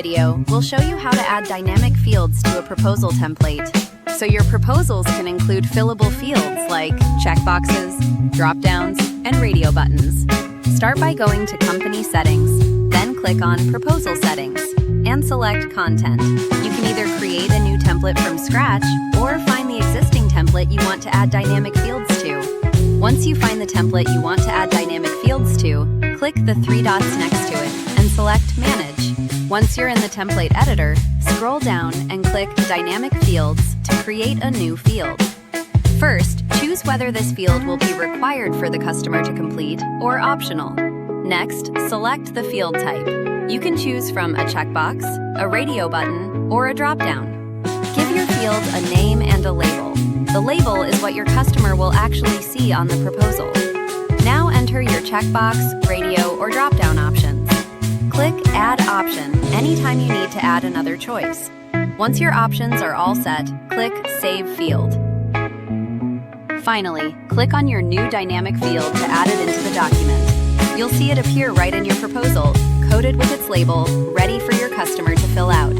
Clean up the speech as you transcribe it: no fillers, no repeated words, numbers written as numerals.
video, we'll show you how to add dynamic fields to a proposal template, so your proposals can include fillable fields like checkboxes, drop-downs, and radio buttons. Start by going to Company Settings, then click on Proposal Settings, and select Content. You can either create a new template from scratch or find the existing template you want to add dynamic fields to. Once you find the template you want to add dynamic fields to, click the three dots next to it and select Manage. Once you're in the template editor, scroll down and click Dynamic Fields to create a new field. First, choose whether this field will be required for the customer to complete or optional. Next, select the field type. You can choose from a checkbox, a radio button, or a drop-down. Give your field a name and a label. The label is what your customer will actually see on the proposal. Now enter your checkbox, radio, or drop-down options. Click Add Option anytime you need to add another choice. Once your options are all set, click Save Field. Finally, click on your new dynamic field to add it into the document. You'll see it appear right in your proposal, coded with its label, ready for your customer to fill out.